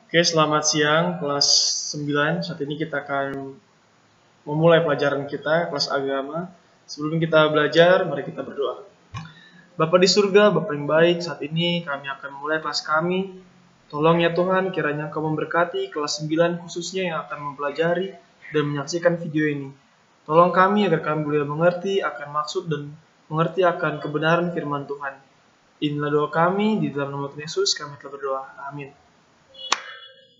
Oke, selamat siang kelas 9. Saat ini kita akan memulai pelajaran kita, kelas agama. Sebelum kita belajar, mari kita berdoa. Bapa di surga, Bapa yang baik, saat ini kami akan memulai kelas kami. Tolong ya Tuhan, kiranya Engkau memberkati kelas 9 khususnya yang akan mempelajari dan menyaksikan video ini. Tolong kami agar kami boleh mengerti akan maksud dan mengerti akan kebenaran firman Tuhan. Inilah doa kami, di dalam nama Tuhan Yesus kami telah berdoa. Amin.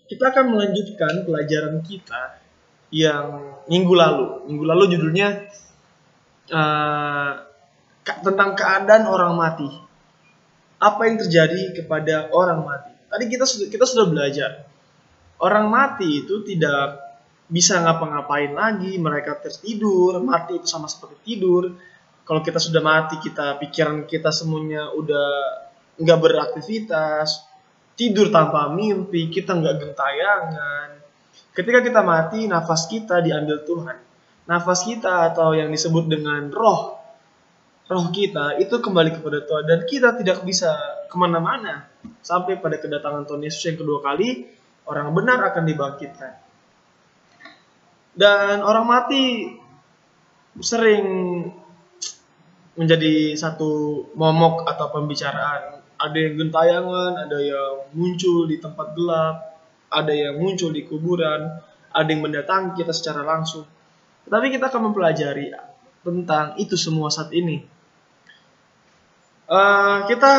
Kita akan melanjutkan pelajaran kita yang minggu lalu. Minggu lalu judulnya tentang keadaan orang mati. Apa yang terjadi kepada orang mati? Tadi kita sudah belajar. Orang mati itu tidak bisa ngapa-ngapain lagi. Mereka tertidur. Mati itu sama seperti tidur. Kalau kita sudah mati, pikiran kita semuanya udah nggak beraktivitas. Tidur tanpa mimpi, kita nggak gentayangan. Ketika kita mati, nafas kita diambil Tuhan. Nafas kita atau yang disebut dengan roh kita itu kembali kepada Tuhan. Dan kita tidak bisa kemana-mana. Sampai pada kedatangan Tuhan Yesus yang kedua kali, orang benar akan dibangkitkan. Dan orang mati sering menjadi satu momok atau pembicaraan. Ada yang gentayangan, ada yang muncul di tempat gelap, ada yang muncul di kuburan, ada yang mendatangi kita secara langsung. Tetapi kita akan mempelajari tentang itu semua saat ini. Kita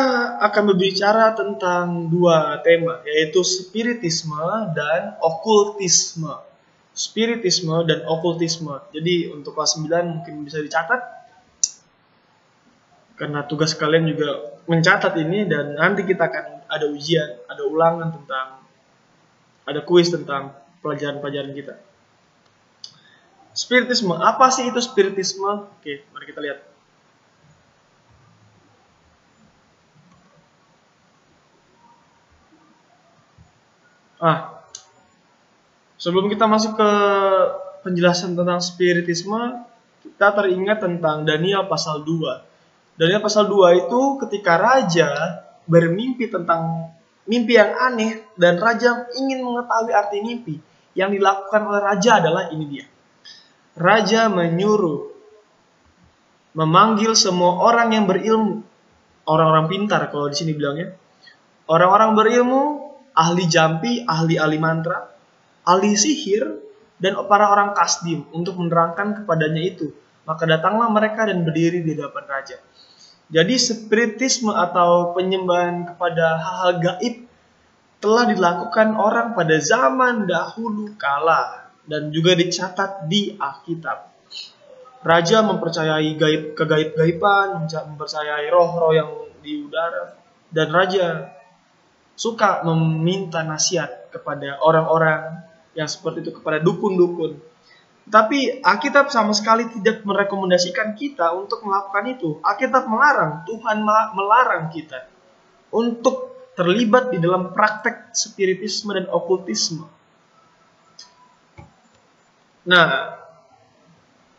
akan berbicara tentang dua tema, yaitu spiritisme dan okultisme. Spiritisme dan okultisme. Jadi untuk kelas 9 mungkin bisa dicatat. Karena tugas kalian juga mencatat ini, dan nanti kita akan ada ujian, ada ulangan ada kuis tentang pelajaran-pelajaran kita. Spiritisme, apa sih itu spiritisme? Oke, mari kita lihat. Sebelum kita masuk ke penjelasan tentang spiritisme, kita teringat tentang Daniel pasal 2. Daniel pasal 2 itu ketika raja bermimpi tentang mimpi yang aneh dan raja ingin mengetahui arti mimpi. Yang dilakukan oleh raja adalah ini dia. Raja memanggil semua orang yang berilmu. Orang-orang pintar kalau di sini bilangnya. Orang-orang berilmu, ahli jampi, ahli mantra, ahli sihir, dan para orang kasdim untuk menerangkan kepadanya itu. Maka datanglah mereka dan berdiri di hadapan raja. Jadi spiritisme atau penyembahan kepada hal-hal gaib telah dilakukan orang pada zaman dahulu kala dan juga dicatat di Alkitab. Raja mempercayai kegaib-gaiban, mempercayai roh-roh yang di udara, dan raja suka meminta nasihat kepada orang-orang yang seperti itu, kepada dukun-dukun. Tapi Alkitab sama sekali tidak merekomendasikan kita untuk melakukan itu. Alkitab melarang, Tuhan melarang kita untuk terlibat di dalam praktek spiritisme dan okultisme. Nah,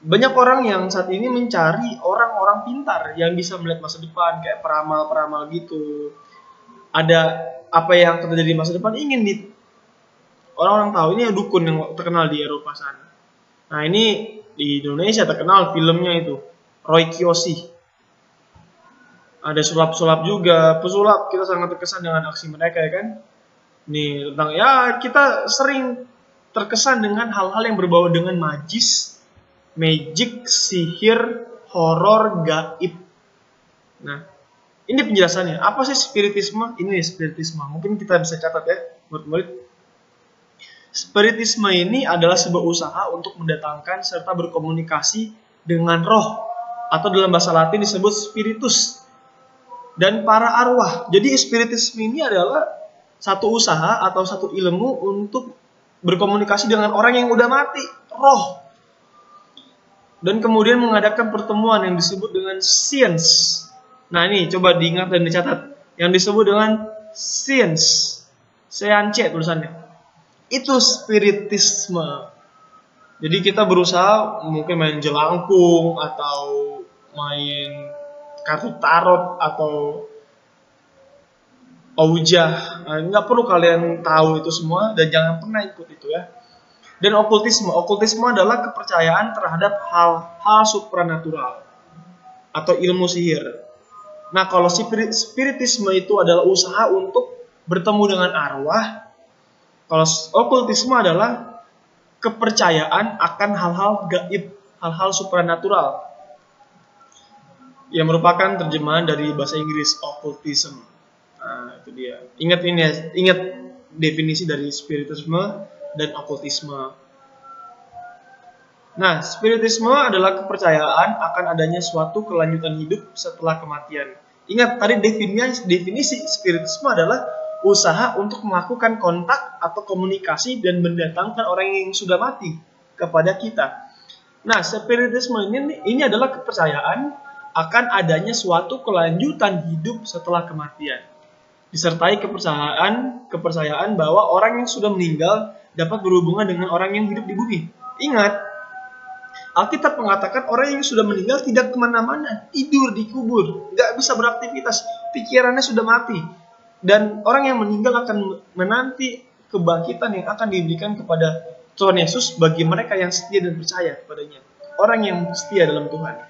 banyak orang yang saat ini mencari orang-orang pintar yang bisa melihat masa depan, kayak peramal-peramal gitu. Ada apa yang terjadi di masa depan orang-orang tahu. Ini dukun yang terkenal di Eropa sana. Nah, ini di Indonesia terkenal filmnya itu, Roy Kiyoshi. Ada sulap-sulap juga, pesulap. Kita sangat terkesan dengan aksi mereka, ya kan? Nih, tentang kita sering terkesan dengan hal-hal yang berbau dengan magic, sihir, horor, gaib. Nah, ini penjelasannya. Apa sih spiritisme? Ini spiritisme. Mungkin kita bisa catat ya, murid-murid. Spiritisme ini adalah sebuah usaha untuk mendatangkan serta berkomunikasi dengan roh, atau dalam bahasa Latin disebut spiritus, dan para arwah. Jadi spiritisme ini adalah satu usaha atau satu ilmu untuk berkomunikasi dengan orang yang udah mati, roh. Dan kemudian mengadakan pertemuan yang disebut dengan science. Nah, ini coba diingat dan dicatat. Yang disebut dengan science. Seance tulisannya. Itu spiritisme. Jadi kita berusaha mungkin main jelangkung atau main kartu tarot atau Oujah. Nggak perlu kalian tahu itu semua dan jangan pernah ikut itu ya. Dan okultisme. Okultisme adalah kepercayaan terhadap hal-hal supranatural atau ilmu sihir. Nah, kalau spiritisme itu adalah usaha untuk bertemu dengan arwah. Kalau okultisme adalah kepercayaan akan hal-hal gaib, hal-hal supranatural, yang merupakan terjemahan dari bahasa Inggris occultism. Nah, itu dia. Ingat ini ya, ingat definisi dari spiritisme dan okultisme. Nah, spiritisme adalah kepercayaan akan adanya suatu kelanjutan hidup setelah kematian. Ingat, tadi definisi spiritisme adalah usaha untuk melakukan kontak atau komunikasi dan mendatangkan orang yang sudah mati kepada kita. Nah, spiritisme ini adalah kepercayaan akan adanya suatu kelanjutan hidup setelah kematian. Disertai kepercayaan bahwa orang yang sudah meninggal dapat berhubungan dengan orang yang hidup di bumi. Ingat, Alkitab mengatakan orang yang sudah meninggal tidak kemana-mana, tidur di kubur, nggak bisa beraktivitas, pikirannya sudah mati. Dan orang yang meninggal akan menanti kebangkitan yang akan diberikan kepada Tuhan Yesus bagi mereka yang setia dan percaya kepadanya. Orang yang setia dalam Tuhan.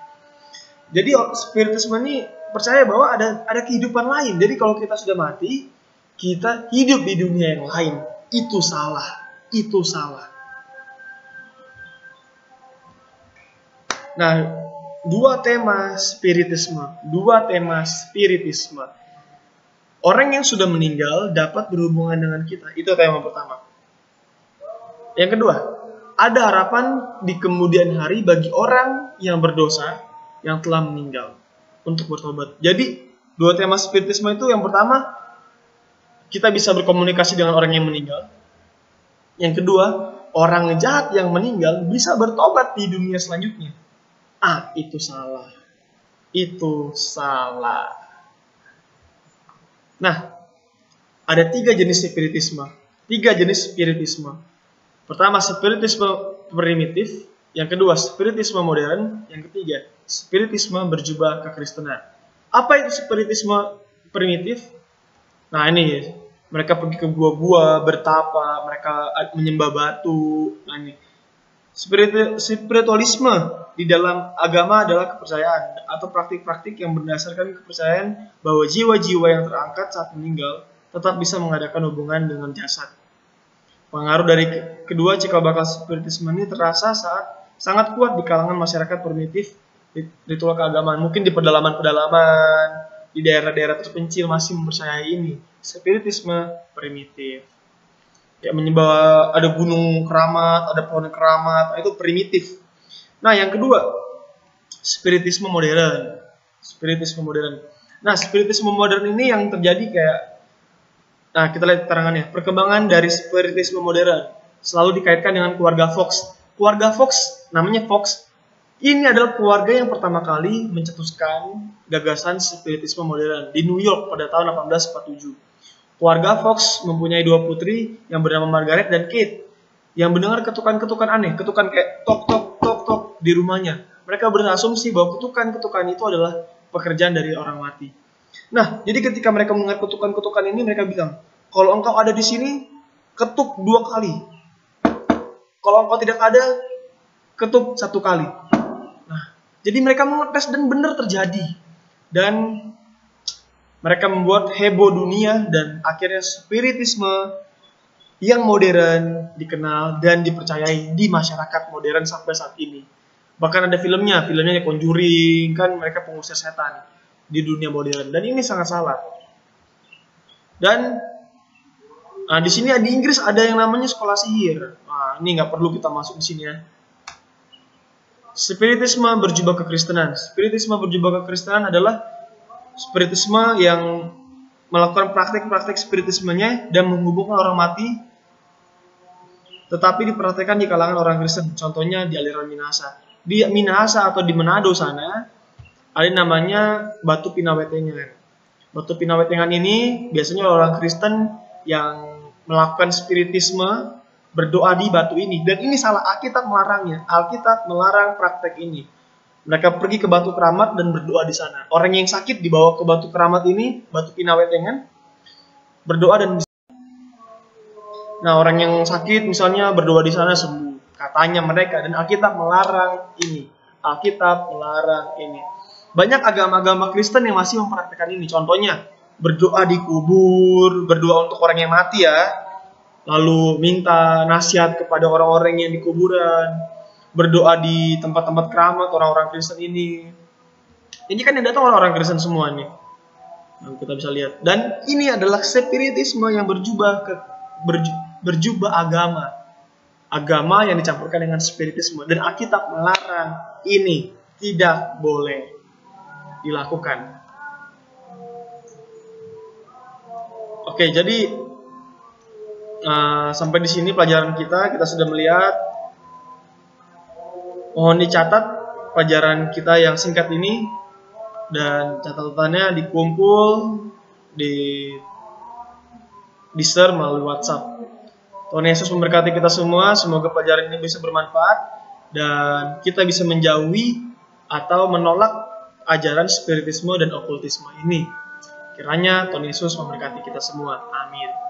Jadi spiritisme ini percaya bahwa ada kehidupan lain. Jadi kalau kita sudah mati, kita hidup di dunia yang lain. Itu salah. Itu salah. Nah, dua tema spiritisme. Orang yang sudah meninggal dapat berhubungan dengan kita. Itu tema pertama. Yang kedua, ada harapan di kemudian hari bagi orang yang berdosa yang telah meninggal untuk bertobat. Jadi, dua tema spiritisme itu, yang pertama, kita bisa berkomunikasi dengan orang yang meninggal. Yang kedua, orang jahat yang meninggal bisa bertobat di dunia selanjutnya. Itu salah. Itu salah. Nah, ada 3 jenis spiritisme. Pertama, spiritisme primitif. Yang kedua, spiritisme modern. Yang ketiga, spiritisme berjubah kekristenan. Apa itu spiritisme primitif? Nah, ini mereka pergi ke gua-gua, bertapa, mereka menyembah batu. Nah, ini spiritualisme di dalam agama adalah kepercayaan atau praktik-praktik yang berdasarkan kepercayaan bahwa jiwa-jiwa yang terangkat saat meninggal tetap bisa mengadakan hubungan dengan jasad. Pengaruh dari kedua cikal bakal spiritisme ini terasa sangat kuat di kalangan masyarakat primitif ritual keagamaan. Mungkin di pedalaman-pedalaman, di daerah-daerah terpencil masih mempercayai ini, spiritisme primitif. Ya, menyembah ada gunung keramat, ada pohon keramat, itu primitif. Nah, yang kedua, spiritisme modern. Nah, spiritisme modern ini yang terjadi kayak, nah kita lihat keterangannya. Perkembangan dari spiritisme modern selalu dikaitkan dengan keluarga Fox. Keluarga Fox, namanya Fox. Ini adalah keluarga yang pertama kali mencetuskan gagasan spiritisme modern di New York pada tahun 1847. Keluarga Fox mempunyai 2 putri yang bernama Margaret dan Kate yang mendengar ketukan-ketukan aneh, ketukan kayak tok tok tok tok di rumahnya. Mereka berasumsi bahwa ketukan-ketukan itu adalah pekerjaan dari orang mati. Nah, jadi ketika mereka mendengar ketukan-ketukan ini, mereka bilang, kalau engkau ada di sini, ketuk 2 kali. Kalau engkau tidak ada, ketuk 1 kali. Nah, jadi mereka mengetes dan benar terjadi. Dan mereka membuat heboh dunia dan akhirnya spiritisme yang modern dikenal dan dipercayai di masyarakat modern sampai saat ini. Bahkan ada filmnya Conjuring, kan mereka pengusir setan di dunia modern. Dan ini sangat salah. Dan di sini di Inggris ada yang namanya sekolah sihir. Nah, ini nggak perlu kita masuk di sini ya. Spiritisme berjubah kekristenan. Spiritisme berjubah kekristenan adalah spiritisme yang melakukan praktik-praktik spiritismenya dan menghubungkan orang mati, tetapi diperhatikan di kalangan orang Kristen. Contohnya di aliran Minahasa. Di Minahasa atau di Manado sana, ada namanya batu pinawetengan. Batu pinawetengan ini biasanya orang Kristen yang melakukan spiritisme berdoa di batu ini. Dan ini salah, Alkitab melarangnya. Alkitab melarang praktek ini. Mereka pergi ke batu keramat dan berdoa di sana. Orang yang sakit dibawa ke batu keramat ini, batu pinawetengan. berdoa dan nah, orang yang sakit misalnya berdoa di sana sembuh, katanya mereka, dan Alkitab melarang ini. Alkitab melarang ini. Banyak agama-agama Kristen yang masih mempraktikkan ini. Contohnya, berdoa di kubur, berdoa untuk orang yang mati ya. Lalu minta nasihat kepada orang-orang yang di kuburan, berdoa di tempat-tempat keramat orang-orang Kristen ini. Ini kan yang datang orang-orang Kristen semua nih. Nah, kita bisa lihat. Dan ini adalah spiritisme yang berjubah agama. Agama yang dicampurkan dengan spiritisme. Dan Alkitab melarang ini tidak boleh dilakukan. Oke, jadi sampai di sini pelajaran kita sudah melihat. Mohon dicatat pelajaran kita yang singkat ini, dan catatannya dikumpul di share melalui WhatsApp. Tuhan Yesus memberkati kita semua. Semoga pelajaran ini bisa bermanfaat dan kita bisa menjauhi atau menolak ajaran spiritisme dan okultisme ini. Kiranya Tuhan Yesus memberkati kita semua. Amin.